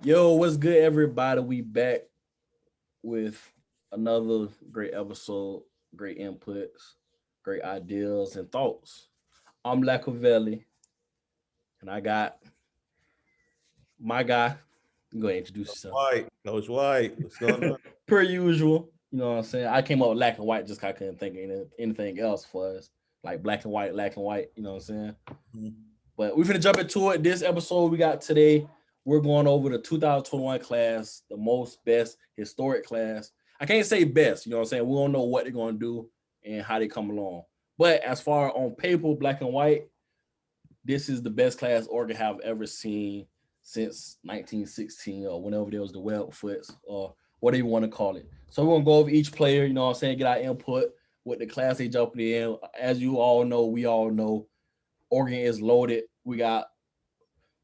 Yo, what's good, everybody? We back with another great episode, great inputs, great ideas and thoughts. I'm Lackavelli, and I got my guy. Go ahead and introduce yourself. Coach White, what's going on? Per usual, you know what I'm saying? I came up with black and white just 'cause I couldn't think of anything else for us. Like black and white, you know what I'm saying? Mhm. But we're finna jump into it. This episode we got today, we're going over the 2021 class, the most best historic class. I can't say best, you know what I'm saying? We don't know what they're gonna do and how they come along. But as far on paper, black and white, this is the best class Oregon have ever seen since 1916 or whenever there was the Webfoots or whatever you want to call it. So we're gonna go over each player, you know what I'm saying, get our input with the class they jumping in. As you all know, we all know Oregon is loaded. We got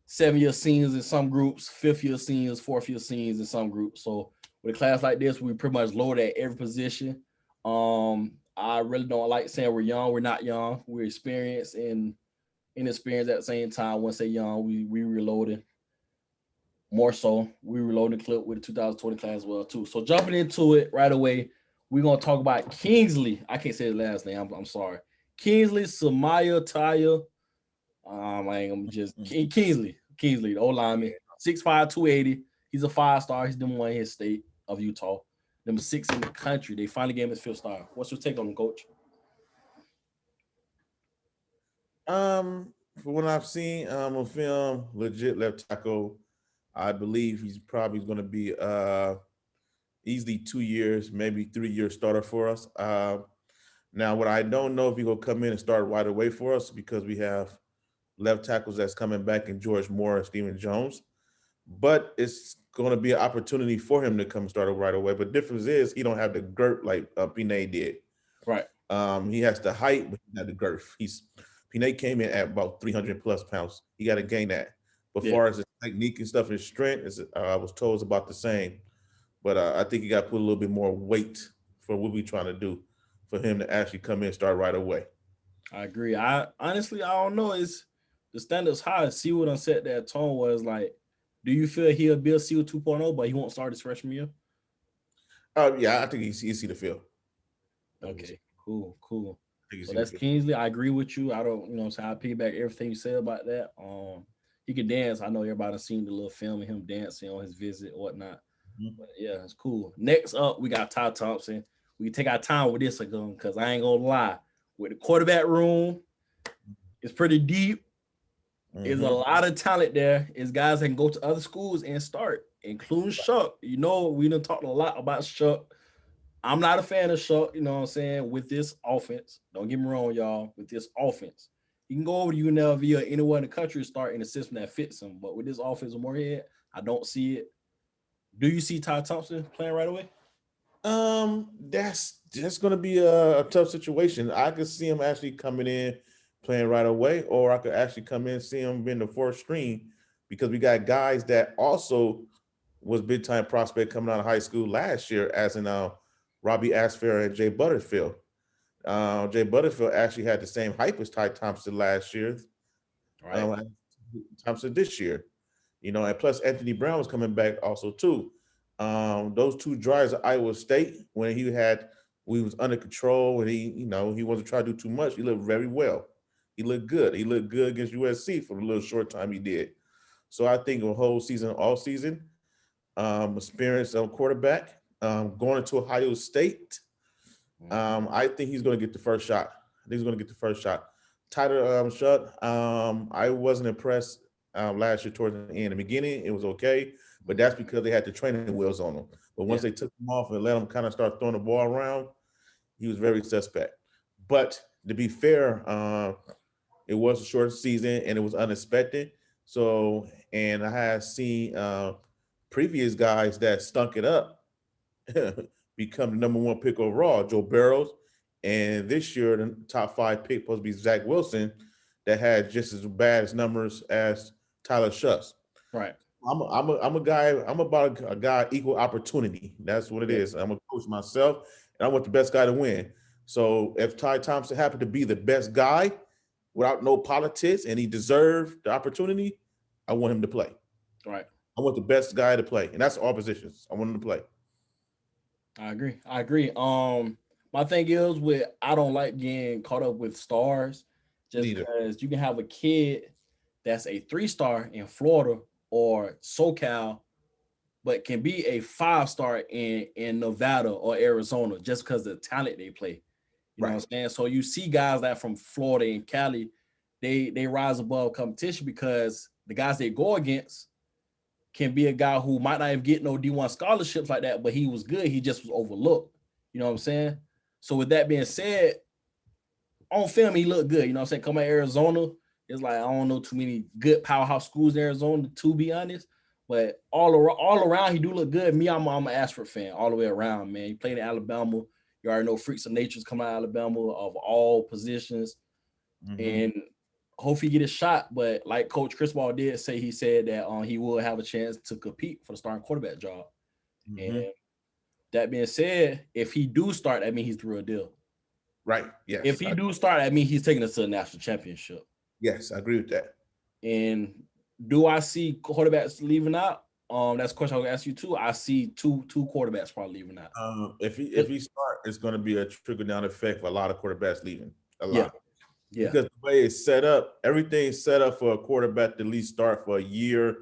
7 year seniors in some groups, 5th year seniors, 4th year seniors in some groups. So with a class like this, we pretty much loaded at every position. I really don't like saying we're young. We're not young. We're experienced and inexperienced at the same time. Once say young, we reloaded more so. We reloaded the clip with the 2020 class as well too. So jumping into it right away, we're gonna talk about Kingsley. I can't say his last name. I'm sorry. Kingsley Samaya Taya. I'm just Kingsley, the old lineman, 6'5", 280. He's a 5 star. He's number one in his state of Utah. Number 6 in the country. They finally gave him his 5th star. What's your take on him, coach? For what I've seen on film, legit left tackle. I believe he's probably going to be easily 2 years, maybe 3 year starter for us. Now, what I don't know if he will come in and start right away for us because we have left tackles that's coming back in George Moore and Stephen Jones. But it's going to be an opportunity for him to come start right away. But the difference is he don't have the girt like Pinay did. Right. He has the height, but not the girth. Pinay came in at about 300 plus pounds. He got to gain that. But Yeah, far as his technique and stuff, his strength, I was told, is about the same. But I think he got to put a little bit more weight for what we're trying to do for him to actually come in and start right away. I agree. I honestly I don't know. It's the standards high. See what I said that tone was like. Do you feel he'll be a CO 2.0, but he won't start his freshman year? Yeah, I think he see the field. I think Okay, cool, cool. he So see the that's field. Kingsley. I agree with you. I don't, so I piggyback everything you said about that. He can dance. I know everybody seen the little film of him dancing on his visit or whatnot. Mhm. But yeah, it's cool. Next up, we got Ty Thompson. We take our time with this again because I ain't gonna lie. With the quarterback room, it's pretty deep. There's a Mhm. lot of talent there. It's guys that can go to other schools and start, including Shuck. You know, we done talked a lot about Shuck. I'm not a fan of Shuck, you know what I'm saying, with this offense. Don't get me wrong, y'all. With this offense, you can go over to UNLV or anywhere in the country and start in a system that fits him. But with this offense with Moorhead, I don't see it. Do you see Ty Thompson playing right away? That's going to be a tough situation. I could see him actually coming in playing right away, or I could actually come in and see him being the fourth string because we got guys that also was big time prospect coming out of high school last year, as in Robbie Asfair and Jay Butterfield. Jay Butterfield actually had the same hype as Ty Thompson last year, Right. um, Thompson this year. And plus Anthony Brown was coming back also too. Those two drives at Iowa State when we was under control and he wasn't trying to do too much. He looked very well. He looked good. He looked good against USC for the little short time he did. So I think a whole season, all season, experienced quarterback going into Ohio State. Mhm. I think he's going to get the first shot. I think he's going to get the first shot. Tyler Shutt, I wasn't impressed last year towards the end. In the beginning, it was okay, but that's because they had the training wheels on him. But once Yeah. they took him off and let him kind of start throwing the ball around, he was very suspect. But to be fair, it was a short season and it was unexpected. So, and I had seen previous guys that stunk it up become the number one pick overall, Joe Barrows. And this year, the top five pick supposed to be Zach Wilson, that had just as bad as numbers as Tyler Shucks. Right. I'm a guy. I'm about a guy equal opportunity. That's what it Yeah. is. I'm a coach myself, and I want the best guy to win. So if Ty Thompson happened to be the best guy without no politics, and he deserved the opportunity, I want him to play. Right. I want the best guy to play, and that's all positions. I want him to play. I agree. My thing is with I don't like getting caught up with stars just Neither. because you can have a kid that's a 3-star in Florida or SoCal, but can be a 5-star in Nevada or Arizona just because of the talent they play. You know what I'm saying? So you see guys that from Florida and Cali, they rise above competition because the guys they go against can be a guy who might not even get no D1 scholarships like that, but he was good. He just was overlooked. You know what I'm saying? So with that being said, on film, he looked good. You know what I'm saying? Coming to Arizona, it's like I don't know too many good powerhouse schools in Arizona, to be honest. But all around, he do look good. Me, I'm an Ashford fan all the way around, man. He played in Alabama. You already know freaks of nature's coming out of Alabama of all positions. And hopefully get a shot. But like Coach Chris Ball did say, he said that he will have a chance to compete for the starting quarterback job. And that being said, if he do start, that means he's the real deal. Right. Yes. If he do start, that means he's taking us to the national championship. Yes, I agree with that. And do I see quarterbacks leaving out? That's a question I will ask you too. I see two quarterbacks probably leaving out. If he start, it's going to be a trickle down effect for a lot of quarterbacks leaving. A lot. Yeah. Because the way it's set up, everything's set up for a quarterback to at least start for a year,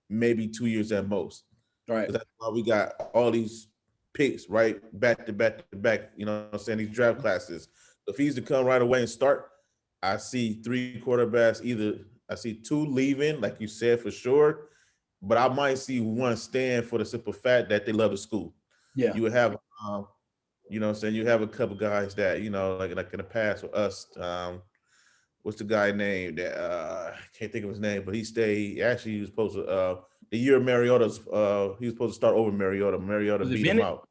maybe 2 years at most. Right. That's why we got all these picks, right? Back to back, you know what I'm saying? These draft classes. If he's to come right away and start, I see 3 quarterbacks. Either I see 2 leaving, like you said, for sure, but I might see 1 stand for the simple fact that they love the school. Yeah. You would have, you know what I'm saying? You have a couple guys that, you know, like in the past with us, what's the guy named that I can't think of his name, but he stayed. Actually, he was supposed to the year Mariota's he was supposed to start over Mariota. Mariota beat him out.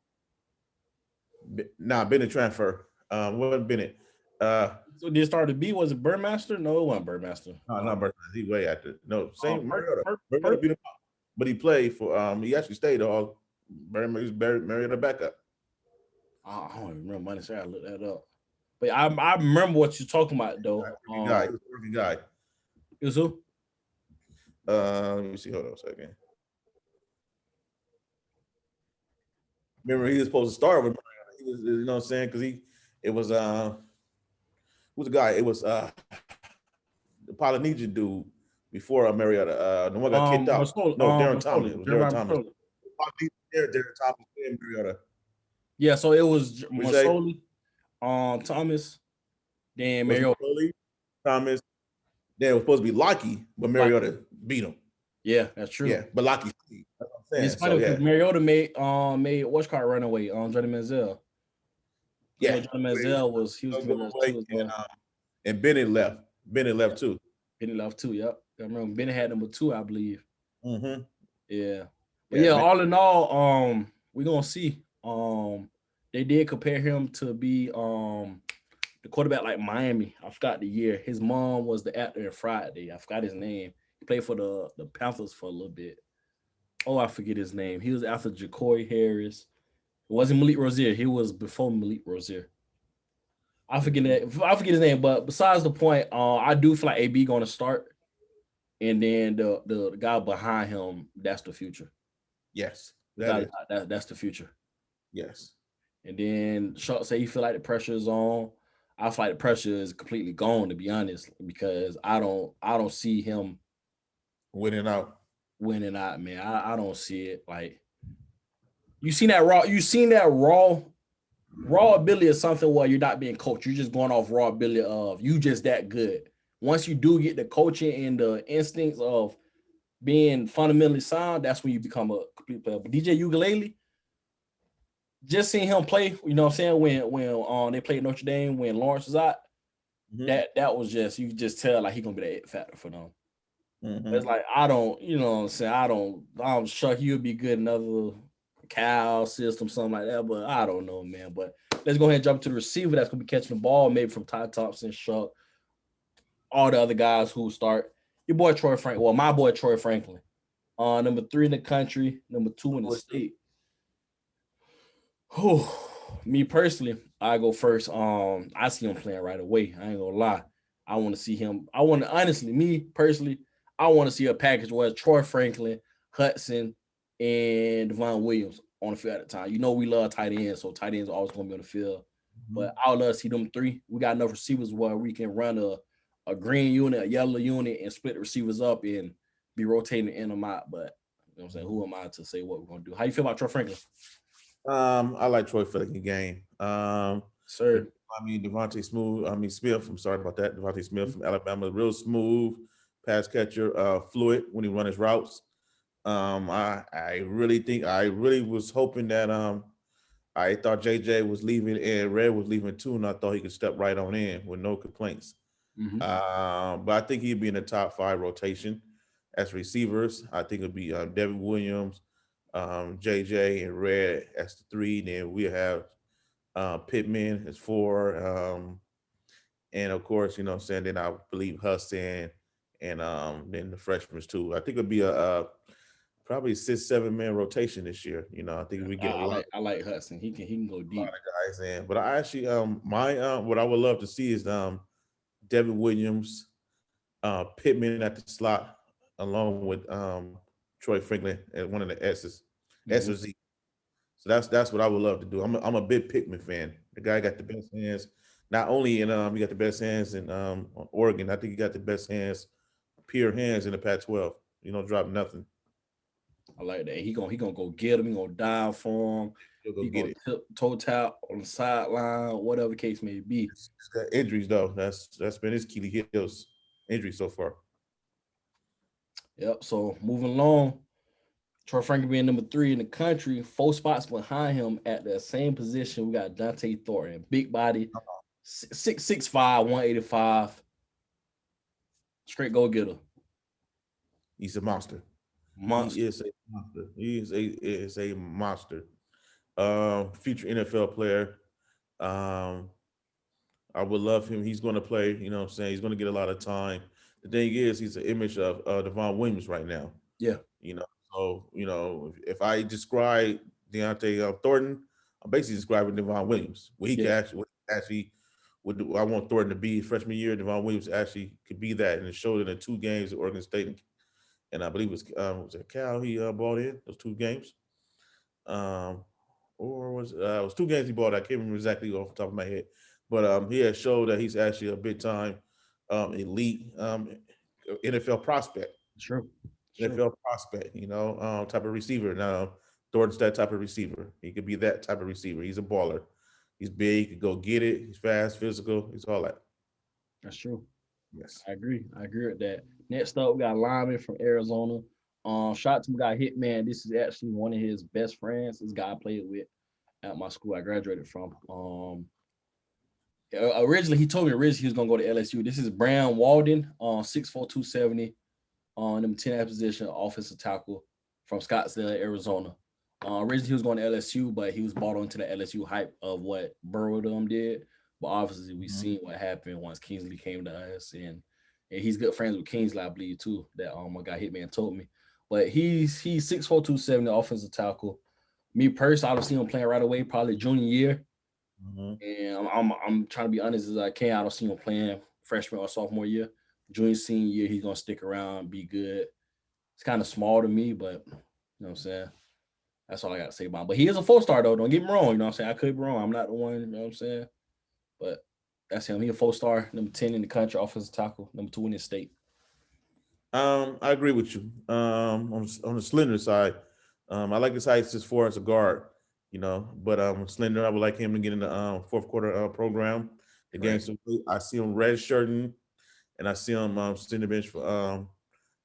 Bennett transfer. Wasn't Bennett. So did it start to be? Was it Birdmaster? No, it wasn't Birdmaster. No, not Birdmaster. He way after. No, same Mariota. Mariota beat him out, but he played for. He actually stayed all. Mariota backup. I don't even remember. I say I looked that up. But I remember what you're talking about though. Guy, he was a working guy. It was who? Let me see. Hold on a second. Remember, he was supposed to start with. He was, you know what I'm saying? Because it was who's the guy? It was the Polynesian dude before Mariota. The one got kicked out. Darren Thomas. It was Darren Thomas. Darren Thomas and Mariota. Yeah, so it was Masoli, Thomas, then Mariota. Thomas. Then it was supposed to be Lockey, but Mariota beat him. Yeah, that's true. Yeah, but Lockey. That's what I'm saying. It's funny because Mariota made what's called run away on Johnny Manziel. Yeah, Johnny Manziel was and Bennett left. Bennett left too. Bennett left too. Yep, I remember Bennett had number 2, I believe. Yeah, but yeah. All in all, we're gonna see. They did compare him to be the quarterback like Miami. I forgot the year. His mom was the actor in Friday. I forgot his name. He played for the Panthers for a little bit. Oh, I forget his name. He was after Jacory Harris. It wasn't Malik Rozier. He was before Malik Rozier. I forget his name. But besides the point, I do feel like AB going to start, and then the guy behind him, that's the future. Yes, that's the future. Yes. And then Sharp say he feel like the pressure is on. I feel like the pressure is completely gone, to be honest, because I don't see him winning out, man. I don't see it. Like you seen that raw ability is something where you're not being coached. You're just going off raw ability of you just that good. Once you do get the coaching and the instincts of being fundamentally sound, that's when you become a complete player. But DJ Ukulele, just seeing him play, you know what I'm saying, when they played Notre Dame, when Lawrence was out, that was just, you just tell like he's gonna be the it factor for them. It's like I don't, you know what I'm saying, I'm sure he would be good in another Cal system, something like that, but I don't know, man. But let's go ahead and jump to the receiver that's gonna be catching the ball, maybe from Ty Thompson, Shuck, all the other guys who start. Your boy Troy Franklin, well, my boy Troy Franklin, number 3 in the country, number 2 in the state. Me personally, I go first. I see him playing right away. I ain't gonna lie. I want to see him. Me personally, I want to see a package where Troy Franklin, Hudson, and Devon Williams on the field at the time. You know we love tight ends, so tight ends are always going to be on the field. But I would love to see them three. We got enough receivers where we can run a green unit, a yellow unit, and split the receivers up and be rotating in them out. But you know what I'm saying? Who am I to say what we're going to do? How you feel about Troy Franklin? I like Troy for the game. Sir. Devontae Smooth. Smith. I'm sorry about that. Devontae Smith from Alabama, real smooth pass catcher, fluid when he run his routes. I really was hoping that I thought JJ was leaving and Red was leaving too, and I thought he could step right on in with no complaints. Mm-hmm. But I think he'd be in the top 5 rotation as receivers. I think it'd be Devin Williams, JJ, and Red as the 3. Then we have Pittman as 4. And of course, you know what I'm saying, then I believe Hudson and then the freshmen too. I think it'd be a probably 6-7 man rotation this year. You know, I think we get I like Hudson. He can go deep. lot of guys in. But I actually my what I would love to see is Devin Williams, Pittman at the slot, along with Troy Franklin at one of the S's, S or Z. So that's what I would love to do. I'm a big Pittman fan. The guy got the best hands. Not only in he got the best hands in Oregon. I think he got the best hands, pure hands in the Pac-12. You don't drop nothing. I like that. He gonna go get him. He gonna dive for him. He'll go He get gonna it. toe tap on the sideline, whatever case may be. He's got injuries though. That's been his Keely Hill's injury so far. Yep. So moving along, Troy Franklin being number 3 in the country, 4 spots behind him at the same position. We got Dante Thornton, big body, 6'5", 185, straight go getter. He's a monster. Monster. He is a monster. Is a monster. Future NFL player. I would love him. He's going to play. You know what I'm saying? He's going to get a lot of time. The thing is, he's an image of Devon Williams right now. Yeah. You know, so if I describe Deontay Thornton, I'm basically describing Devon Williams. Where he can actually I want Thornton to be freshman year. Devon Williams actually could be that, and it showed in the 2 games at Oregon State, and I believe was it Cal he bought in those 2 games, or was it was 2 games he bought. I can't remember exactly off the top of my head, but he has showed that he's actually a big time elite NFL prospect. Sure. NFL prospect, type of receiver. Now, Thornton's that type of receiver. He could be that type of receiver. He's a baller. He's big. He could go get it. He's fast, physical. He's all that. That's true. Yes. I agree with that. Next up, we got lineman from Arizona. Shout out to my guy Hitman. This is actually one of his best friends. This guy I played with at my school I graduated from. Originally, he told me he was gonna go to LSU. This is Brown Walden, 6'4", 270, number 10 position, offensive tackle from Scottsdale, Arizona. Originally, he was going to LSU, but he was bought onto the LSU hype of what Burrow did. But obviously, we seen what happened once Kingsley came to us, and he's good friends with Kingsley, I believe, too. That my guy Hitman told me. But he's 6'4", 270, offensive tackle. Me personally, I don't see him playing right away, probably junior year. And I'm trying to be honest as I can. I don't see him playing freshman or sophomore year. Junior, senior year, he's gonna stick around, be good. It's kind of small to me, but you know what I'm saying. That's all I got to say about him. But he is a 4-star though. Don't get me wrong. You know what I'm saying. I could be wrong. I'm not the one. You know what I'm saying. But that's him. He a 4-star, number 10 in the country, offensive tackle, number 2 in the state. I agree with you. On the slender side, I like his height as far as a guard. But slender, I would like him to get in the fourth quarter program. The game, so I see him red shirting, and I see him sitting the bench for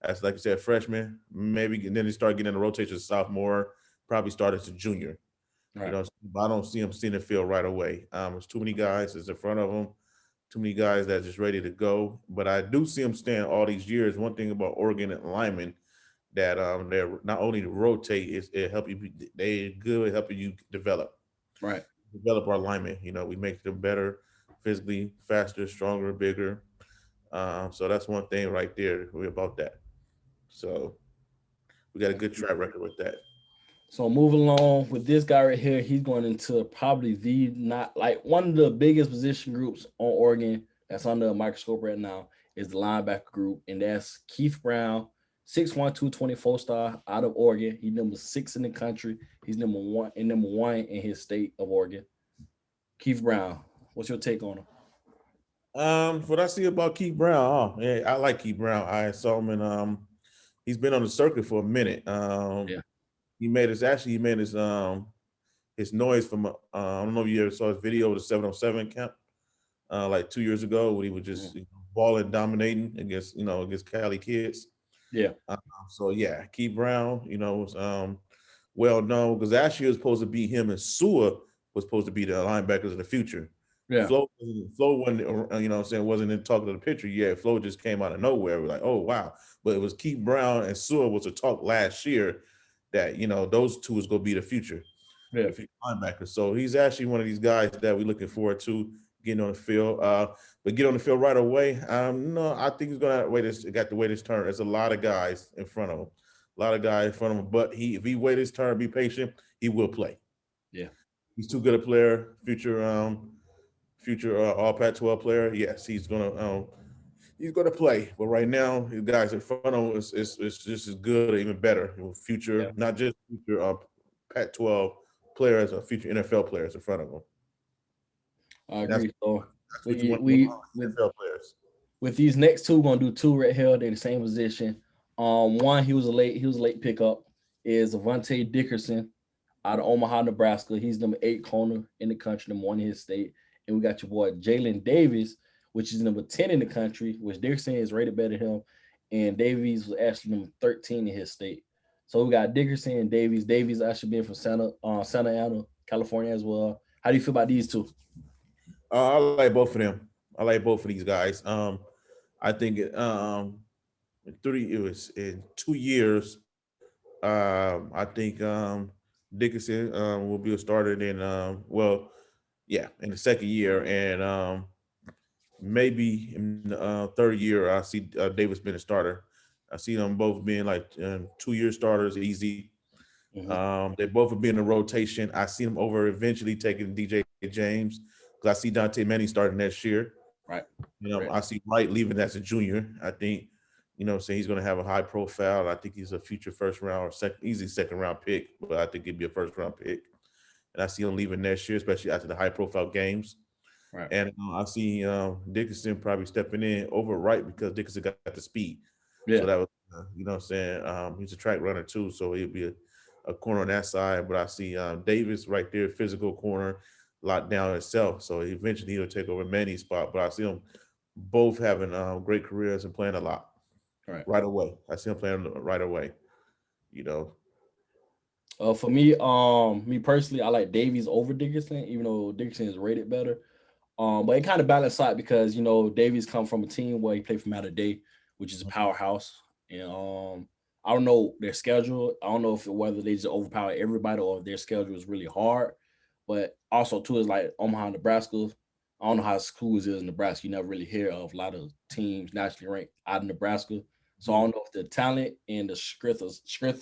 as like I said, freshman. Maybe and then he start getting in the rotation as sophomore. Probably start as a junior. Right. But I don't see him seeing the field right away. There's too many guys that's in front of him. Too many guys that's just ready to go. But I do see him staying all these years. One thing about Oregon and linemen that they're not only to rotate, it help you. They good at helping you develop. Right. Develop our linemen. We make them better, physically, faster, stronger, bigger. So that's one thing right there about that. So we got a good track record with that. So moving along with this guy right here, he's going into probably not like one of the biggest position groups on Oregon that's under a microscope right now is the linebacker group, and that's Keith Brown, 6'1", 224 star out of Oregon. He's number 6 in the country. He's number one in his state of Oregon. Keith Brown, what's your take on him? What I see about Keith Brown, oh, yeah, I like Keith Brown. I saw him in he's been on the circuit for a minute. Yeah. He made his noise from I don't know if you ever saw his video of the 7-on-7 camp like 2 years ago when he was Mhm. just balling, dominating against Cali kids. Yeah. Uh, so yeah, Keith Brown, was well known because last year was supposed to be him and Sua was supposed to be the linebackers of the future. Yeah. Flo wasn't, wasn't in talk of the picture yet. Flo just came out of nowhere. We're like, oh wow. But it was Keith Brown and Sua was a talk last year that those two is gonna be Yeah. the future linebackers. So he's actually one of these guys that we're looking forward to getting on the field. But get on the field right away. No, I think he's gonna wait his turn. There's a lot of guys in front of him. A lot of guys in front of him. But if he wait his turn, be patient, he will play. Yeah. He's too good a player, future all Pac-12 player. Yes, he's gonna play. But right now, the guys in front of him is just as good or even better. Yeah. Future, not just future Pac-12 players or future NFL players in front of him. I And that's agree. So that's what you we want we with NFL players. with these next two, we're gonna do two right here. They're the same position. One he was a late pickup is Avante Dickerson out of Omaha, Nebraska. He's number 8 corner in the country, number 1 in his state. And we got your boy Jalen Davis, which is number 10 in the country, which Dickerson is rated better than him. And Davies was actually number 13 in his state. So we got Dickerson and Davies. Davies actually being from Santa Ana, California as well. How do you feel about these two? I like both of them. I like both of these guys. I think it was in 2 years. I think Dickinson will be a starter in in the second year, and maybe in the third year I see Davis being a starter. I see them both being like 2 year starters, easy. Mhm. They both will be in the rotation. I see them over eventually taking DJ James because I see Dante Manning starting next year. Right. I see Wright leaving as a junior. I think, saying he's going to have a high profile. I think he's a future first round or easy second round pick, but I think he'd be a first round pick. And I see him leaving next year, especially after the high profile games. Right. And I see Dickinson probably stepping in over Wright because Dickinson got the speed. So Yeah. that was, he's a track runner too. So he'll be a corner on that side. But I see Davis right there, physical corner, locked down himself. So eventually he'll take over Manny's spot. But I see them both having great careers and playing a lot Right. right away. I see them playing right away. You know, For me personally, I like Davies over Dickerson, even though Dickerson is rated better. But it kind of balanced out because Davies come from a team where he played from out of day, which is a powerhouse. And I don't know their schedule. I don't know whether they just overpower everybody or if their schedule is really hard. But also too is like Omaha, Nebraska. I don't know how schools is in Nebraska. You never really hear of a lot of teams nationally ranked out of Nebraska. So I don't know if the talent and the strength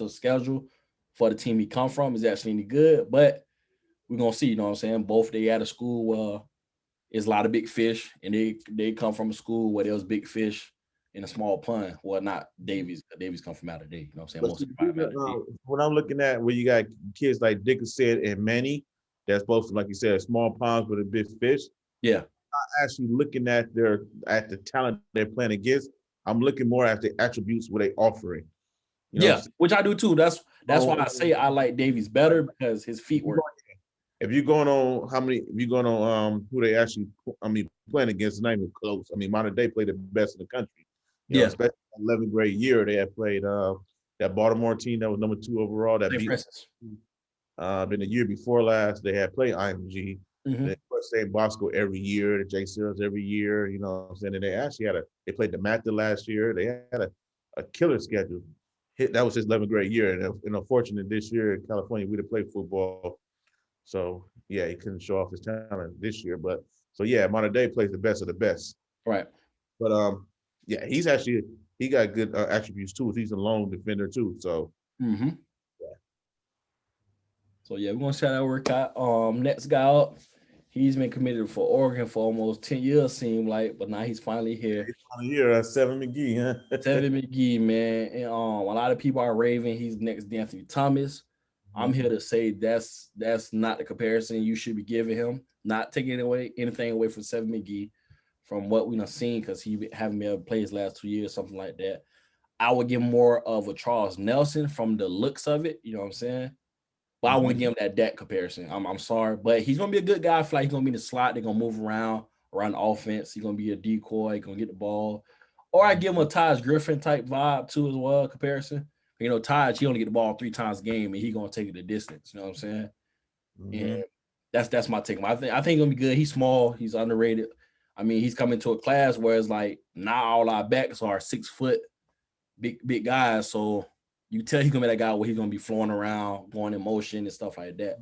of schedule for the team he come from is actually any good. But we're gonna see. You know what I'm saying? Both they out of school is a lot of big fish, and they come from a school where there was big fish in a small pond. Well, not Davies. Davies come from out of day. You know what I'm saying? but Most see, of them out of day. when I'm looking at where you got kids like Dickinson and Manny, that's both like you said, small ponds with a big fish. Yeah. Actually looking at the talent they're playing against, I'm looking more at the attributes what they offering. Yeah, which I do too. That's why So I say I like Davies better because his feet work. if you're going on if you're going on who they actually playing against, it's not even close. Modern Day played the best in the country. Yeah. Especially 11th grade year they had played that Baltimore team that was number 2 overall that St. beat Francis. then the year before last they had played IMG. Mhm. They played St. Bosco every year, the J Seals every year, what I'm saying? And they actually they played the Mather last year. They had a killer schedule. That was his 11th grade year. And unfortunately this year in California, we didn't play football. So yeah, he couldn't show off his talent this year. But so yeah, Monterey Day plays the best of the best. Right. But yeah, he got good attributes too. He's a lone defender too. So Mhm. So yeah, we're gonna shout that work out. Next guy up He's been committed for Oregon for almost 10 years, seem like, but now he's finally here. He's on here, Seven McGee, huh? Tevin McGee, man. And a lot of people are raving he's next to Anthony Thomas. I'm here to say that's not the comparison you should be giving him. Not taking away anything away from Seven McGee from what we've seen, because he haven't been able to play his last 2 years, something like that. I would give more of a Charles Nelson from the looks of it. You know what I'm saying? But I wouldn't give him that comparison. I'm sorry, but he's gonna be a good guy. I feel like he's gonna be in the slot. They're gonna move around the offense. He's gonna be a decoy. He's gonna get the ball. Or I give him a Taj Griffin type vibe too as well. Comparison, Taj, he only get the ball 3 times a game and he gonna take it the distance. You know what I'm saying? And that's my take. I think he's gonna be good. He's small. He's underrated. I mean, he's coming to a class where it's like not all our backs are 6 foot big guys. So you tell he's gonna be that guy where he's gonna be flowing around, going in motion and stuff like that.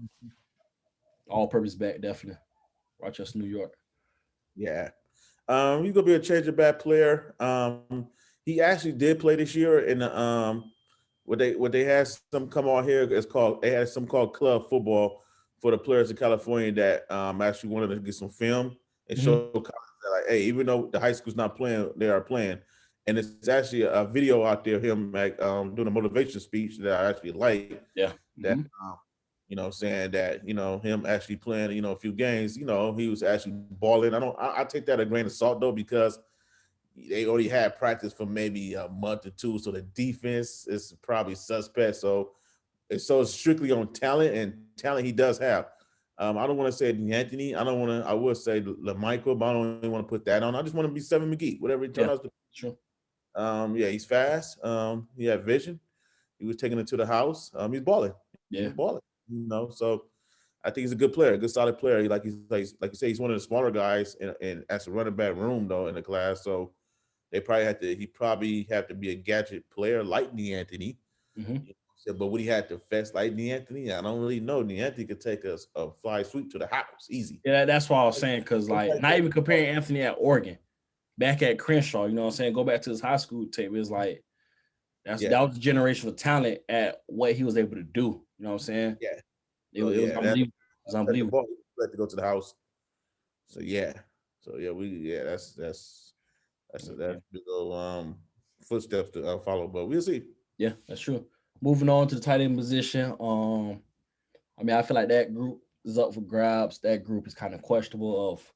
All purpose back, definitely. Rochester, New York. Yeah. He's gonna be a change of back player. He actually did play this year in the what they had some come out here. They had some called club football for the players in California that actually wanted to get some film and show college that, like, hey, even though the high school's not playing, they are playing. And it's actually a video out there of him like doing a motivation speech that I actually like. Yeah. That saying that, him actually playing, a few games, he was actually balling. I take that a grain of salt though, because they only had practice for maybe a month or two. So the defense is probably suspect. So it's strictly on talent, and talent he does have. I don't want to say Anthony. I would say LaMichael, but I don't even want to put that on. I just want to be Seven McGee, whatever he turns out to be. Sure. Yeah, he's fast. He had vision. He was taking it to the house. He's balling. Yeah. He's balling. So I think he's a good player, a good solid player. Like you say, he's one of the smaller guys in as a running back room though in the class. So he probably have to be a gadget player like Anthony. But would he have to fest like Anthony? I don't really know. Anthony could take a fly sweep to the house easy. Yeah, that's what I was saying. Cause like not even comparing Anthony at Oregon, back at Crenshaw, you know what I'm saying? Go back to his high school tape. It's like that was the generational talent at what he was able to do. You know what I'm saying? Yeah. It was unbelievable. It was unbelievable. Let to go to the house. So yeah. That's big old footsteps to follow, but we'll see. Yeah, that's true. Moving on to the tight end position. I mean, I feel like that group is up for grabs. That group is kind of questionable of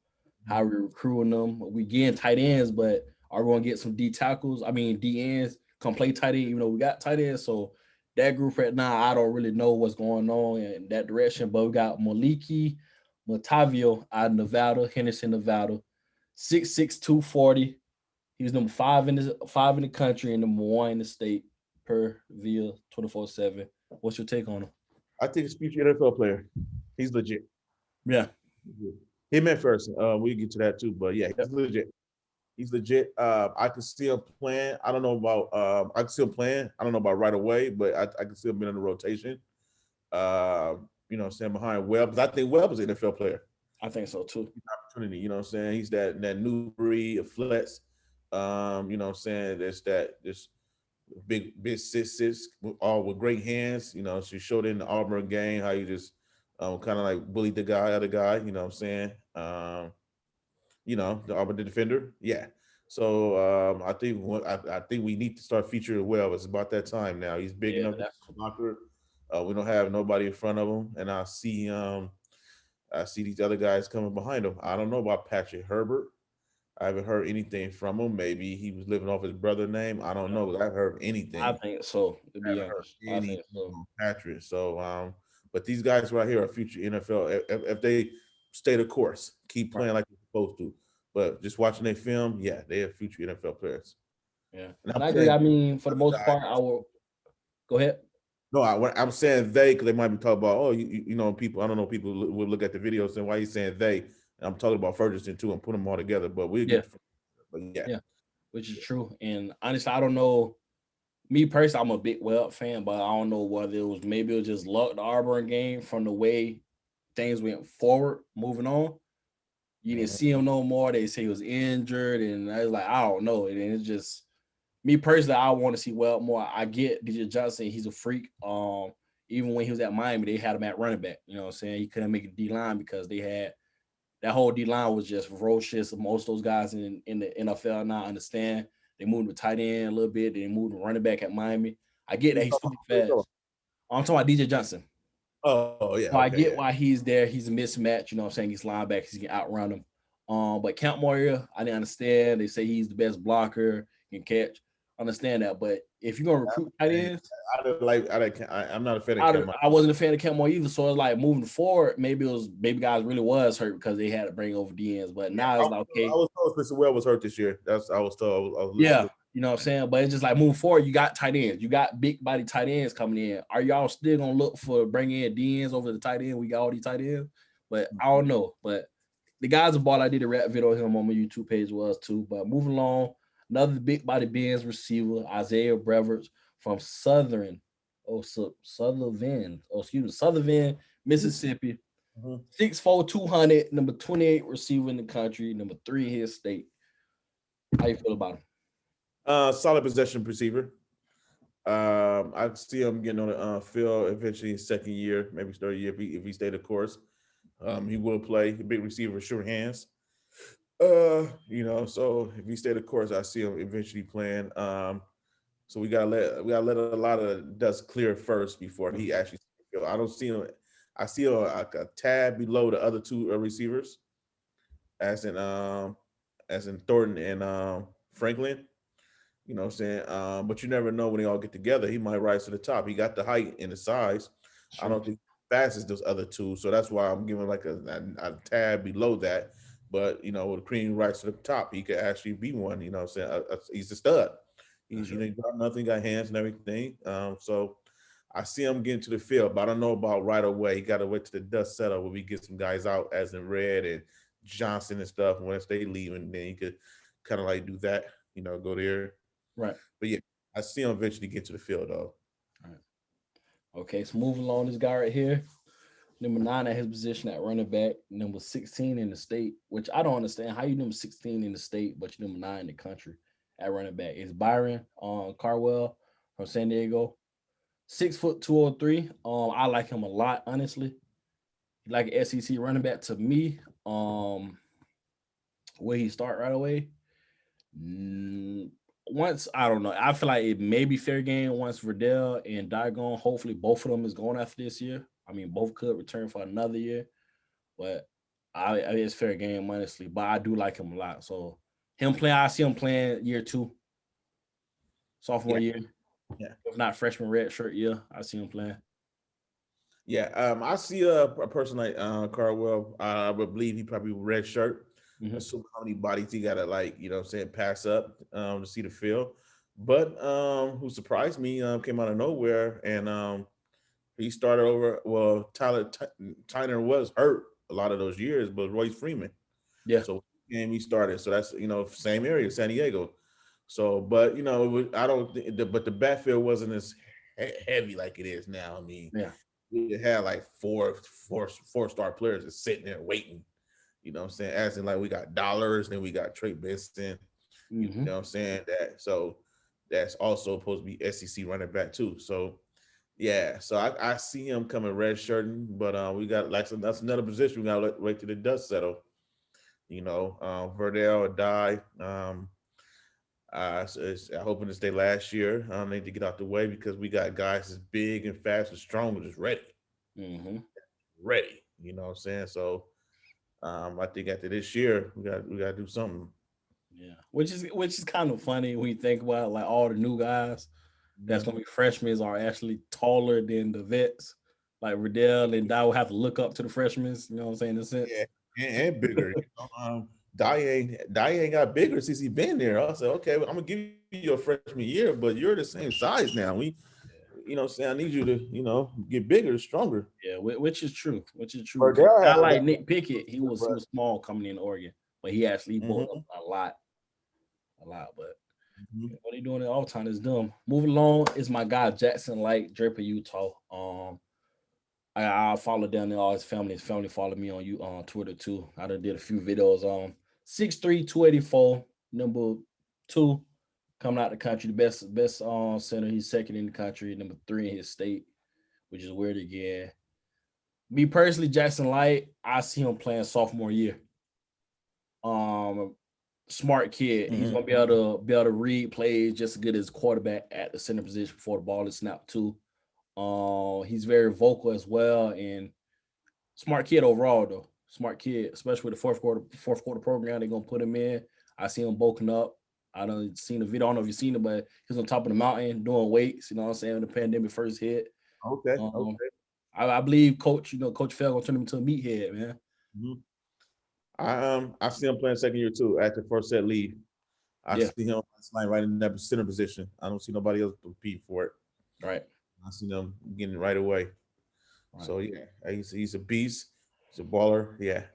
how we're recruiting them. We getting tight ends, but are we going to get some D tackles? I mean, D ends come play tight end, even though we got tight ends. So that group right now, I don't really know what's going on in that direction. But we got Maliki Matavio out of Nevada, Henderson, Nevada, 6'6", 240. He was number 5 in the country and number 1 in the state per via 24/7. What's your take on him? I think he's a future NFL player. He's legit. Yeah. Him at first. We get to that too, but yeah, he's legit. He's legit. I can see him playing. I don't know about I can see him playing. I don't know about right away, but I can see him being in the rotation. Saying behind Webb, because I think Webb is an NFL player. I think so too. Opportunity, you know what I'm saying? He's that new breed of flex. You know what I'm saying? There's this big 6'6", all with great hands. She showed in the Auburn game how you just kind of like bullied the other guy. You know what I'm saying? The Auburn defender. Yeah. So I think we need to start featuring Well. It's about that time now. He's big enough to blocker. We don't have nobody in front of him, and I see these other guys coming behind him. I don't know about Patrick Herbert. I haven't heard anything from him. Maybe he was living off his brother's name. I don't know. I haven't heard anything. I think so. To be honest, I think so. Patrick. So, but these guys right here are future NFL. If they stay the course, keep playing like they're supposed to. But just watching their film, yeah, they are future NFL players. Yeah, and I agree. I mean, for the most part, I will go ahead. No, I'm saying they, because they might be talking about, people. I don't know. People would look at the videos and why he's saying they. And I'm talking about Ferguson too and put them all together. But we get, which is true. And honestly, I don't know. Me personally, I'm a big Webb fan, but I don't know whether it was just luck the Auburn game from the way things went forward, moving on. You didn't see him no more. They say he was injured, and I was like, I don't know. And it's just me personally, I want to see Webb more. I get DJ Johnson, he's a freak. Even when he was at Miami, they had him at running back. You know what I'm saying? He couldn't make a D line because they had that whole D line was just ferocious. Most of those guys in the NFL now understand. They moved to tight end a little bit. They moved to running back at Miami. I get that he's super fast. I'm talking about DJ Johnson. Oh yeah, So I okay, get yeah. why he's there. He's a mismatch. You know what I'm saying? He's linebackers. He can outrun them. But Camp Moria, I didn't understand. They say he's the best blocker, can catch. Understand that. But if you're gonna recruit tight ends, I'm not a fan of I, Cam. I wasn't a fan of Camp Moria either. So it's like moving forward, maybe guys really was hurt because they had to bring over DNs. But now I, it's like I okay, was told Spencer Webb was hurt this year. That's I was told. I was yeah, listening. you know what I'm saying? But it's just like moving forward, you got tight ends. You got big body tight ends coming in. Are y'all still gonna look for bringing in DNs over the tight end? We got all these tight ends, but I don't know. But the guys ball I did a rap video of him on my YouTube page was too. But moving along, another big body Benz receiver, Isaiah Breverts from Southern, Mississippi. Mhm. 6'4", 200, number 28 receiver in the country, number 3 in his state. How you feel about him? Solid possession receiver. I see him getting on the field eventually in second year, maybe third year if he stayed the course. He will play a big receiver, sure hands. So if he stayed the course, I see him eventually playing. So we gotta let a lot of dust clear first before he actually. I don't see him. I see him like a tad below the other two receivers, as in Thornton and Franklin. You know what I'm saying? But you never know when they all get together. He might rise to the top. He got the height and the size. I Sure. don't think fast as those other two. So that's why I'm giving like a tab below that. But with Cream rise to the top, he could actually be one. You know what I'm saying? He's a stud. He's Sure. he got nothing, got hands and everything. So I see him getting to the field, but I don't know about right away. He got to wait to the dust settle when we get some guys out, as in Red and Johnson and stuff. Once they leave, and then he could kind of like do that. Go there. Right. But yeah, I see him eventually get to the field though. All right. Okay, so moving along, this guy right here, number 9 at his position at running back, number 16 in the state, which I don't understand how you number 16 in the state, but you number 9 in the country at running back. Is Byron Carwell from San Diego. 6'2" 203. I like him a lot, honestly. Like an SEC running back to me. Will he start right away? Once I don't know. I feel like it may be fair game once Verdell and Dye gone. Hopefully, both of them is going after this year. I mean, both could return for another year, but it's fair game honestly. But I do like him a lot. So him playing, I see him playing year 2, sophomore Yeah, year. yeah, If not freshman red shirt year, I see him playing. yeah. I see a person like Carwell. I would believe he probably red shirt. Mm-hmm. Assume how many bodies he got to what I'm saying, pass up to see the field. But who surprised me came out of nowhere, and he started over. Well, Tyner was hurt a lot of those years, but Royce Freeman. Yeah, So and he started. So that's same area, San Diego. So, but I don't think, but the backfield wasn't as heavy like it is now. I mean, yeah. we had like four-star players just sitting there waiting. You know what I'm saying? As in like we got Dollars, then we got Trey Benson. You know Mm-hmm. what I'm saying? That's also supposed to be SEC running back too. So yeah, so I see him coming red shirting, but we got like that's another position we gotta wait till the dust settle. Verdell or die. I'm hoping to stay last year. I need to get out the way because we got guys as big and fast and strong and just Mm-hmm. ready. You know what I'm saying? So I think after this year we got to do something. Yeah. Which is kind of funny when you think about it, like all the new guys that's Mhm. gonna be freshmen are actually taller than the vets. Like Riddell and Dow will have to look up to the freshmen, you know what I'm saying, in a sense. Yeah, and bigger. Dye ain't got bigger since he been there. I said, okay, well, I'm gonna give you a freshman year, but you're the same size now. What I'm saying, I need you to, get bigger, stronger. Yeah, which is true. Which is true. Because Verdell I had a like better, Nick Pickett. He was he but was small coming in Oregon, but he actually bulked mhm, up a lot. A lot. But mhm. what he doing at all time is dumb. Moving along is my guy Jackson Light, Draper, Utah. I follow down there all his family. His family followed me on Twitter too. I done did a few videos on 6'3", 284, number 2, coming out the country. The best center. He's second in the country, number 3 in his state, which is weird again. Me personally, Jackson Light, I see him playing sophomore year. Um, Smart kid. He's Mhm. gonna be able to read plays just as good as quarterback at the center position before the ball is snapped too. He's very vocal as well, and smart kid overall though. Smart kid, especially with the fourth quarter program they're gonna put him in. I see him bulking up. I don't seen the video. I don't know if you've seen it, but he's on top of the mountain doing weights. You know what I'm saying? When the pandemic first hit. Okay. Um, Okay. I believe Coach Fell gonna turn him into a meathead, man. Mhm. I see him playing second year too. After first set leave, I Yeah, see him sliding right in that center position. I don't see nobody else compete for it. right, I see them getting it right away. right, So yeah, he's a beast. He's a baller. Yeah.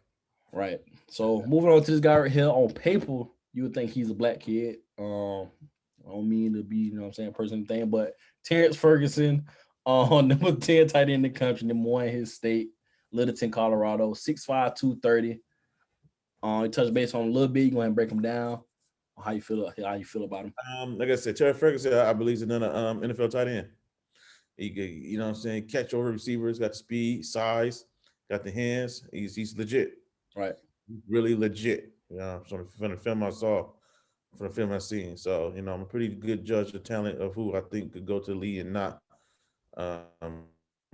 right. So moving on to this guy right here. On paper, you would think he's a black kid. I don't mean to be, what I'm saying, person thing, but Terrence Ferguson, number 10 tight end in the country, number one in his state, Littleton, Colorado, 6'5", 230. He touched base on a little bit. You go ahead and break him down. How you feel? How you feel about him? Like I said, Terry Ferguson, I believe, is another NFL tight end. He could, you know what I'm saying, catch over receivers, got the speed, size, got the hands. He's legit. Right, He's really legit. You know, from the film I saw, from the film I seen. So, I'm a pretty good judge of talent of who I think could go to the league and not.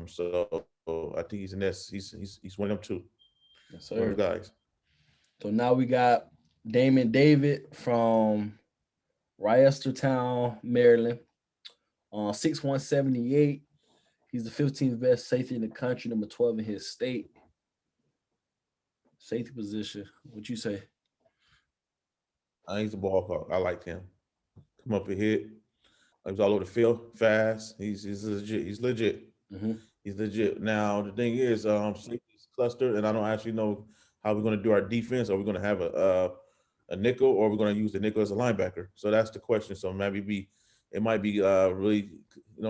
So I think he's one of them too. yes, One of the sir. guys. So now we got Damon David from Reisterstown, Maryland, on 6'1", 78. He's the 15th best safety in the country, number 12 in his state. Safety position. What you say? He's a ball hawk. I liked him. Come up and hit. He was all over the field, fast. He's legit. He's legit. Mm-hmm. He's legit. Now the thing is, safety's clustered, and I don't actually know how we're going to do our defense. Are we going to have a nickel, or are we going to use the nickel as a linebacker? So that's the question. So it might be really,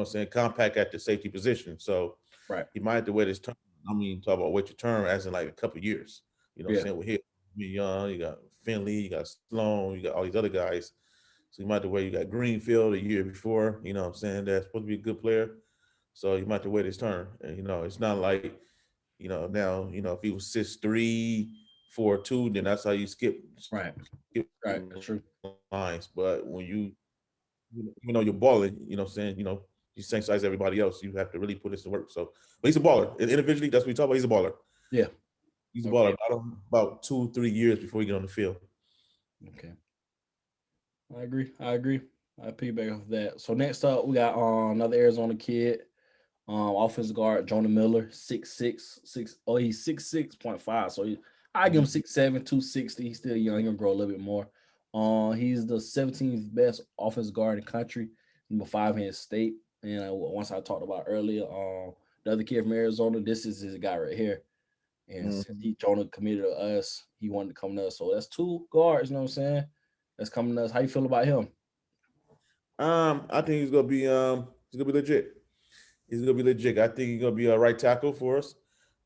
saying compact at the safety position. So Right. he might have to wait his turn. I mean, talk about wait your turn as in like a couple of years. Yeah. Saying we're here. You young, you got Finley, you got Sloan, you got all these other guys. So you might have to wait. You got Greenfield a year before. That's supposed to be a good player. So you might have to wait his turn. And it's not like, now, if he was 6'3", 4'2", then that's how you Right. skip Right. That's true. lines. But when even though you're balling, you same size as everybody else, you have to really put this to work. So, but he's a baller. And individually, that's what we talk about. He's a baller. Yeah. He's a baller. Okay. About 2-3 years before he get on the field. Okay. I agree. I agree. I piggyback off that. So next up, we got another Arizona kid, offensive guard Jonah Miller, 6'6", 6. Oh, he's 6'6.5". So I give him Mhm. 6'7", 260. He's still young. He's gonna grow a little bit more. He's the 17th best offensive guard in the country, number 5 in his state. And once I talked about earlier, the other kid from Arizona, this is his guy right here. And since Mhm. Jonah committed to us, he wanted to come to us. So that's two guards, you know what I'm saying? That's coming to us. How you feel about him? I think he's gonna be legit. He's gonna be legit. I think he's gonna be a right tackle for us.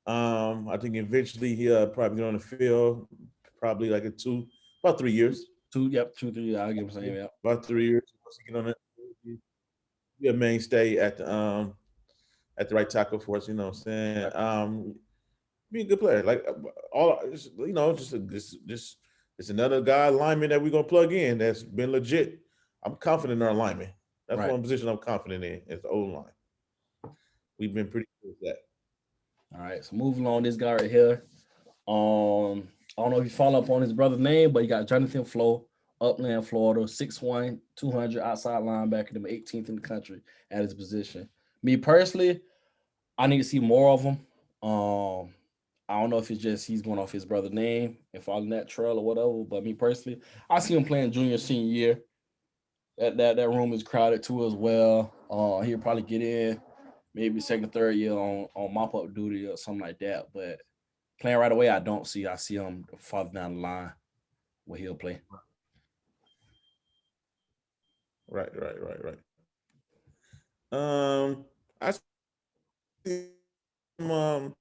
I think eventually he'll probably get on the field, probably like about 3 years. Two, yep, 2, 3. I'll give him same, yep. About 3 years. Once he get on it, be a mainstay at the right tackle for us. You know what I'm saying? Right, Be a good player. Like just it's another guy lineman that we're gonna plug in that's been legit. I'm confident in our lineman. That's right. one position I'm confident in is the O line. We've been pretty good with that. All right. So moving on, this guy right here. I don't know if you follow up on his brother's name, but you got Jonathan Flo, Upland, Florida, 6'1", 200 outside linebacker, number 18th in the country at his position. Me personally, I need to see more of him. I don't know if it's just he's going off his brother's name and following that trail or whatever. But me personally, I see him playing junior, senior year. That room is crowded too as well. He'll probably get in maybe second, third year on mop up duty or something like that. But playing right away, I don't see. I see him farther down the line where he'll play. Right, right, right, right. I see him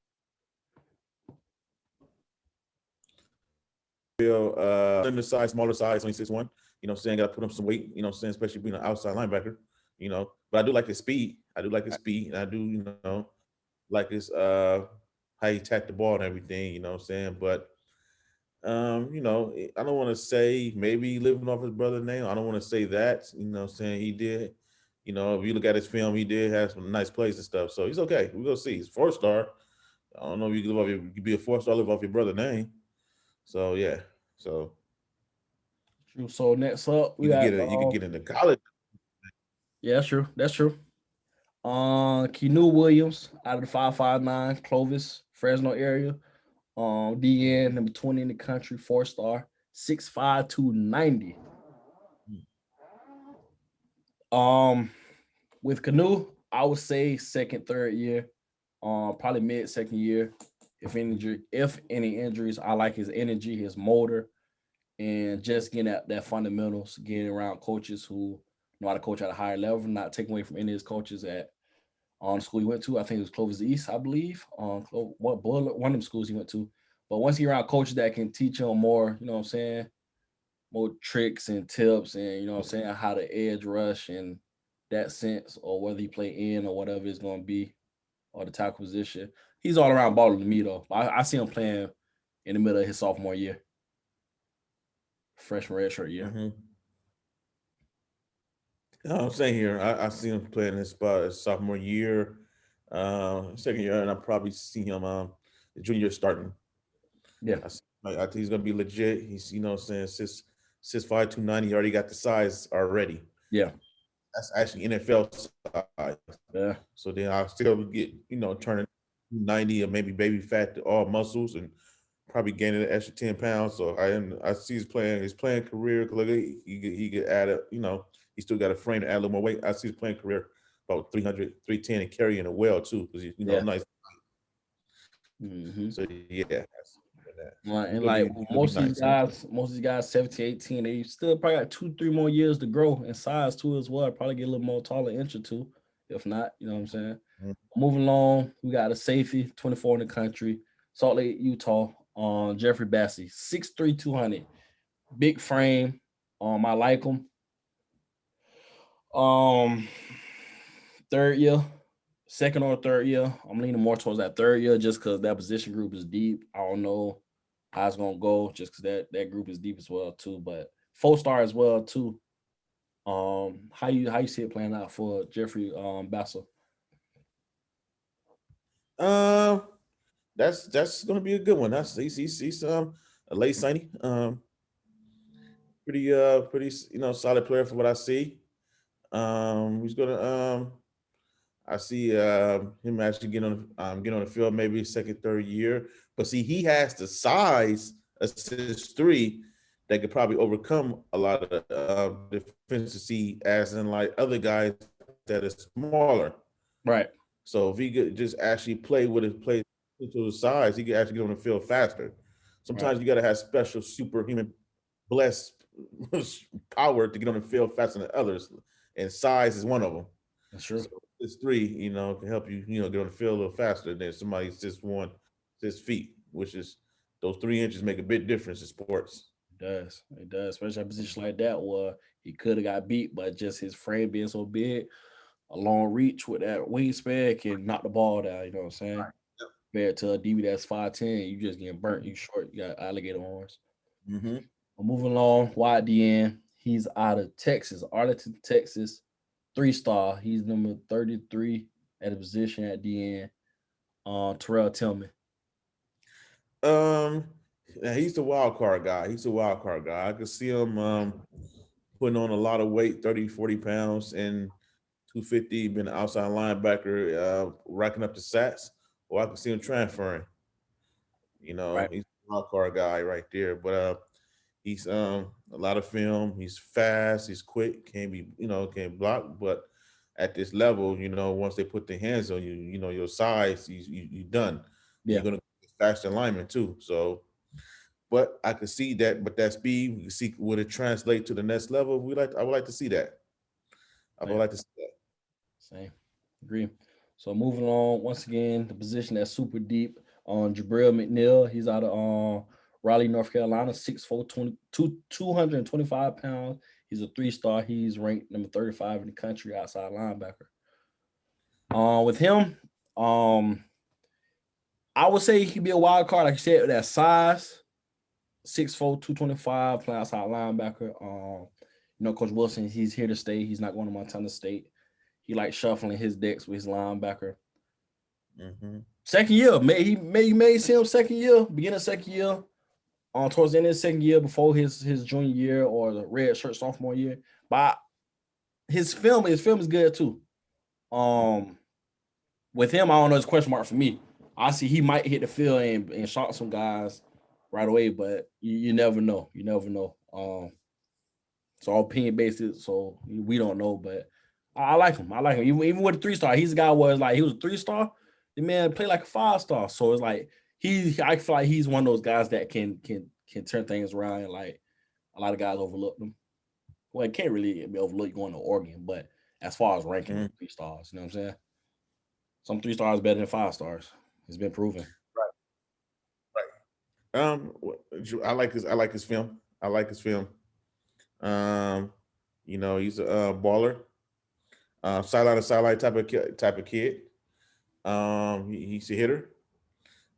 feel in the size, smaller size, only 6'1". Got to put him some weight, especially being an outside linebacker, But I do like his speed. I do like his speed, and I do, like his how he tacked the ball and everything, But You know, I don't want to say maybe living off his brother's name. I don't want to say that. You know, what I'm saying he did. You know, if you look at his film, he did have some nice plays and stuff. So he's okay. We're gonna see. He's 4-star. I don't know if you can live off you could be a 4-star live off your brother's name. So yeah. So True. So next up, we you could got get a you could get into college. yeah, that's true. That's true. Keanu Williams out of the 559, Clovis, Fresno area. DN number 20 in the country, 4-star, 6'5", 290. With Canoe, I would say second, third year, probably mid second year. If any injuries, I like his energy, his motor, and just getting at that fundamentals, getting around coaches who know how to coach at a higher level, not taking away from any of his coaches at on the school he went to. I think it was Clovis East, I believe. One of them schools he went to. But once he around coaches that can teach him more, you know what I'm saying, more tricks and tips and you know what I'm saying, how to edge rush and that sense, or whether he play in or whatever it's gonna be, or the tackle position. He's all around baller to me though. I see him playing in the middle of his sophomore year, freshman redshirt year. Mm-hmm. I'm saying here, I see him playing his spot his sophomore year, second year, and I probably see him the junior year starting. Yeah, I think he's gonna be legit. He's you know what I'm saying 6'5", 290. He already got the size already. yeah, That's actually NFL size. yeah, So then I'll still get turning 90 or maybe baby fat to all muscles and probably gaining an extra 10 pounds. So I see his playing career. Look, he could add he still got a frame to add a little more weight. I see his playing career about 300, 310 and carrying it well too because he's yeah. nice. Mm-hmm. So yeah, And like he's gonna be nice. most of these guys 17, 18, they still probably got 2, 3 more years to grow in size too as well. Probably get a little more taller inch or two. If not, you know what I'm saying? Mhm. Moving along, we got a safety, 24 in the country, Salt Lake, Utah, on Jeffrey Bassey, 6'3", 200. Big frame. I like him. Um, third year, second or third year. I'm leaning more towards that third year just because that position group is deep. I don't know how it's gonna go just because that group is deep as well too. But 4-star as well too. How you see it playing out for Jeffrey Bassel? Um, that's gonna be a good one. That's he's a late signing. Pretty solid player for what I see. He's gonna I see him actually get on the field maybe second, third year. But see, he has the size of 6'3" that could probably overcome a lot of deficiency, as in like other guys that are smaller. Right. So if he could just actually play to his size, he could actually get on the field faster. Right. Sometimes you got to have special superhuman blessed power to get on the field faster than others, and size is one of them. That's true. So this three, can help you, get on the field a little faster than somebody's just 6 feet, which is those 3 inches make a big difference in sports. It does. It does. Especially a position like that where he could have got beat, but just his frame being so big, a long reach with that wingspan can knock the ball down. You know what I'm saying? Compared to a DB that's 5'10", you just getting burnt. You short. You got alligator arms. Mm-hmm. But moving along, wide DN. He's out of Texas, Arlington, Texas. 3-star. He's number 33 at a position at DN. Terrell Tillman. Um, yeah, he's the wild card guy. He's the wild card guy. I could see him putting on a lot of weight, 30, 40 pounds, and 250, being an outside linebacker, racking up the sats, or I can see him transferring. Right. He's a wild card guy right there. But he's a lot of film. He's fast. He's quick. Can block. But at this level, once they put their hands on you, your size, you done. And Yeah. you're gonna get faster lineman too. So, but I could see that. But that speed, we can see would it translate to the next level? I would like to see that. I would Same. like to see that. Same. Agree. So moving on, once again, the position that's super deep on Jabril McNeil. He's out of Raleigh, North Carolina, 6'4", 225 pounds. He's a 3-star. He's ranked number 35 in the country outside linebacker. With him, I would say he could be a wild card, like you said, with that size. 6'4", 225, playing outside linebacker. Coach Wilson, he's here to stay. He's not going to Montana State. He likes shuffling his decks with his linebacker. Mm-hmm. Second year, you may see him second year, beginning of second year, towards the end of his second year before his junior year or the red shirt sophomore year. But his film is good too. With him, I don't know. It's a question mark for me. I see he might hit the field and shot some guys right away, but you never know. You never know. It's all opinion based, so we don't know. But I like him. I like him. Even with a 3-star, he's a guy was like he was a 3-star. The man played like a 5-star. So it's like I feel like he's one of those guys that can turn things around. And like a lot of guys overlook them. Well, it can't really be overlooked going to Oregon, but as far as ranking Mm-hmm. 3-stars, you know what I'm saying? Some 3-stars better than 5-stars. It's been proven. Right. I like his film. I like his film. Um, he's a baller, sideline to sideline type of kid. He's a hitter.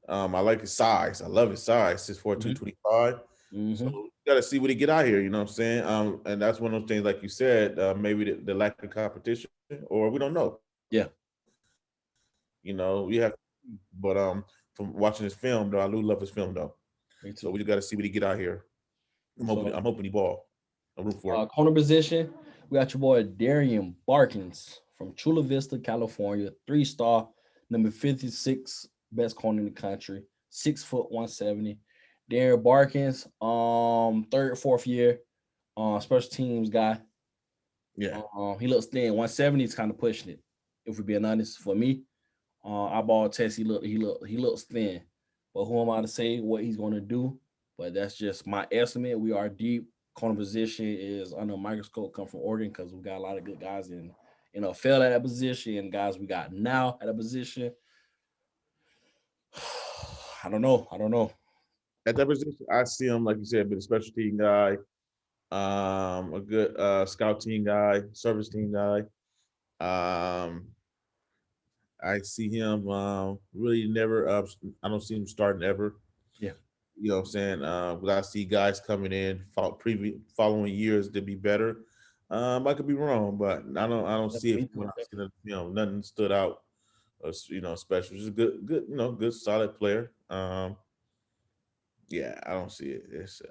I like his size. I love his size. 6'4", Mm-hmm. 225. So Mm-hmm. you got to see what he get out here. You know what I'm saying? And that's one of those things, like you said, maybe the lack of competition, or we don't know. Yeah, We have, but from watching his film though, I do love his film though. me So too. we just got to see what he get out here. So I'm hoping he ball. I'm rooting for him. corner position, we got your boy Darian Barkins from Chula Vista, California, 3-star, number 56, best corner in the country, 6 foot 170. Darian Barkins, third, fourth year, special teams guy. Yeah. He looks thin. 170 is kind of pushing it. If we're being honest, for me, eyeball test, he looks thin. But who am I to say what he's going to do? But that's just my estimate. We are deep. Corner position is under a microscope. Come from Oregon because we got a lot of good guys in NFL at that position and guys we got now at a position. I don't know. I don't know. At that position, I see him, like you said, being a special team guy, a good scout team guy, service team guy. Um, I see him really never. I don't see him starting ever. Yeah. You know what I'm saying? But I see guys coming in following years to be better. I could be wrong, but I don't see it Me when too. I see the nothing stood out. Special. Just a good, good solid player. Yeah, I don't see it.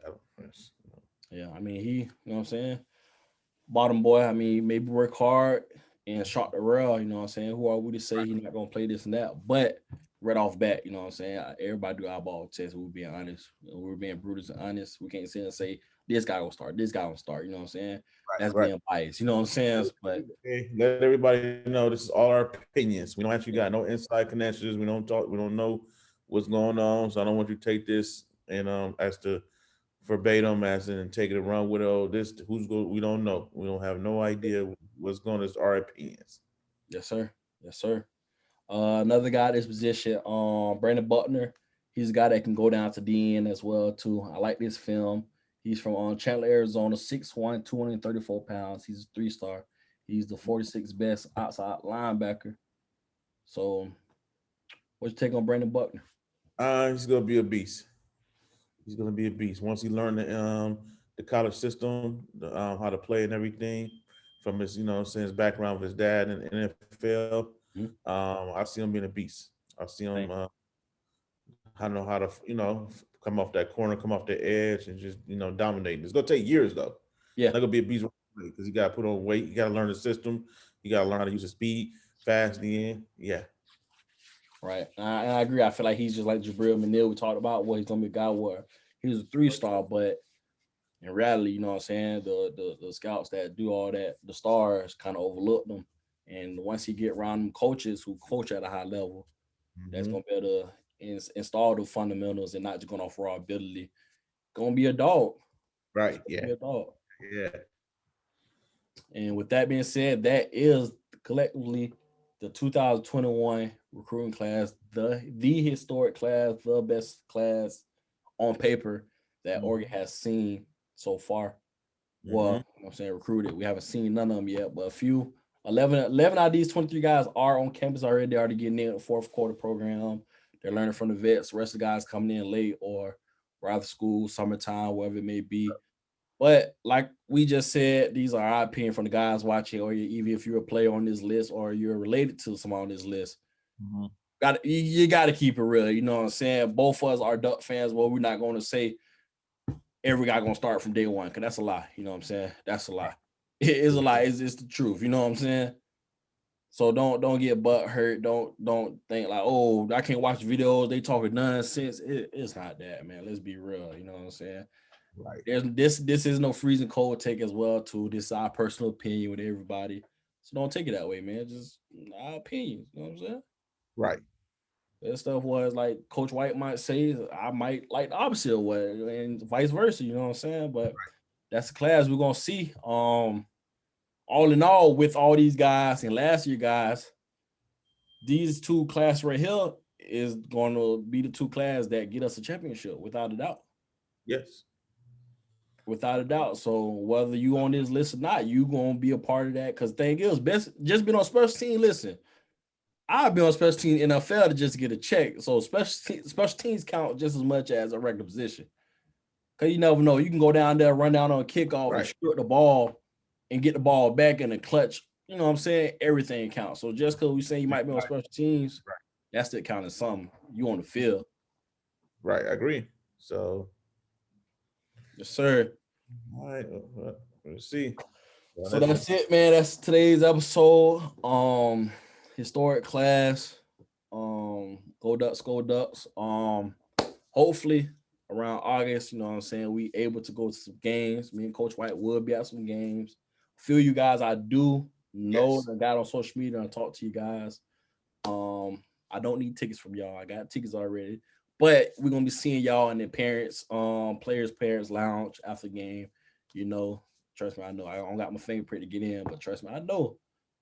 I don't, Yeah. I mean, you know what I'm saying? Bottom boy, I mean, maybe work hard and shot the rail, you know what I'm saying? Who are we to say he's not gonna play this and that? But right off bat, you know what I'm saying? Everybody do eyeball tests. We're being honest. We're being brutal and honest. We can't sit and say this guy gonna start, this guy gonna start, you know what I'm saying? That's right. being biased, you know what I'm saying? But Okay, let everybody know this is all our opinions. We don't actually got no inside connections. We don't talk. We don't know what's going on. So I don't want you to take this and as to verbatim as in take it and run with it. Oh, this who's going? We don't know. We don't have no idea what's going. It's our opinions. yes, sir. Yes, sir. Another guy at this position, Brandon Buckner. He's a guy that can go down to DN as well too. I like this film. He's from Chandler, Arizona, 6'1", 234 pounds. He's a 3-star. He's the 46th best outside linebacker. So, what's your take on Brandon Buckner? He's gonna be a beast. He's gonna be a beast once he learned the college system, how to play and everything from his saying his background with his dad in the NFL. Mhm. I see him being a beast. I see him Same. I know how to come off that corner, come off the edge, and just dominate. It's gonna take years though. Yeah, Not gonna be a beast because you got to put on weight. You got to learn the system. You got to learn how to use the speed, fast, in. Yeah, right. And I agree. I feel like he's just like Jabril Manil. We talked about what he's gonna be a guy where he was a 3-star, but in reality, you know what I'm saying? The scouts that do all that, the stars kind of overlook them. And once he get around them coaches who coach at a high level, that's hmm gonna be able to install the fundamentals and not just going off raw ability. Gonna be a dog. It's right. gonna be Yeah, a dog. yeah. And with that being said, that is collectively the 2021 recruiting class, the historic class, the best class on paper that Oregon has seen so far. Mm-hmm. Well, you know what I'm saying recruited. We haven't seen none of them yet, but a few 11 out of these 23 guys are on campus already. They're already getting in the fourth quarter program. They're learning from the vets. The rest of the guys coming in late or after school, summertime, whatever it may be. But like we just said, these are our opinion from the guys watching, or even if you're a player on this list or you're related to someone on this list. Mhm. You got to keep it real. You know what I'm saying? Both of us are Duck fans. Well, we're not going to say every guy gonna start from day one because that's a lie. You know what I'm saying? That's a lie. It is a lie. It's the truth. You know what I'm saying? So don't get butt hurt. Don't think like, oh, I can't watch videos. They talking nonsense. It's not that, man. Let's be real. You know what I'm saying? Right. This is no freezing cold take as well too. This is our personal opinion with everybody. So don't take it that way, man. Just our opinions. You know what I'm saying? Right. That stuff was like Coach White might say, I might like the opposite way, and vice versa. You know what I'm saying? But that's the class we're gonna see. All in all, with all these guys and last year guys, these two class right here is going to be the two class that get us a championship without a doubt. Yes. Without a doubt. So whether you on this list or not, you gonna be a part of that. Because thing is, best just been on special team. Listen, I've been on special team in NFL to just get a check. So special teams count just as much as a regular position. Cause you never know. You can go down there, run down on a kickoff, and Right. shoot the ball and get the ball back in the clutch. You know what I'm saying? Everything counts. So just because we say you might be on special teams, Right. that's still counting something. You on the field. Right. I agree. So, Yes, sir. all right. Let's see. Well, So that's it, man. That's today's episode. Historic class. Go Ducks, go Ducks. Hopefully around August, you know what I'm saying, we able to go to some games. Me and Coach White will be at some games. Feel you guys, I do know Yes. and got on social media and talk to you guys. I don't need tickets from y'all. I got tickets already. But we're gonna be seeing y'all in the players' parents lounge after game. You know, trust me, I know I don't got my fingerprint to get in, but trust me, I know.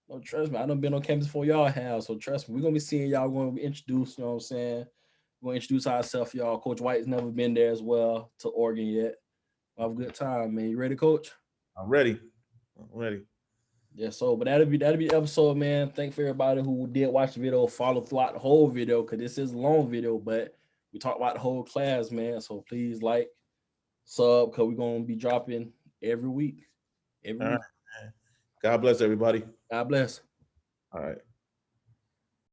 No, trust me, I done been on campus before y'all have. So trust me, we're gonna be seeing y'all. We're gonna be introduced, you know what I'm saying? We're gonna introduce ourselves, y'all. Coach White's never been there as well to Oregon yet. We'll have a good time, man. You ready, coach? I'm ready. I'm ready. Yeah, so but that'll be the episode, man. Thank for everybody who did watch the video, follow throughout the whole video, because this is a long video, but we talked about the whole class, man. So please like, sub, because we're gonna be dropping every week. Every All right. week. God bless everybody. God bless. All right.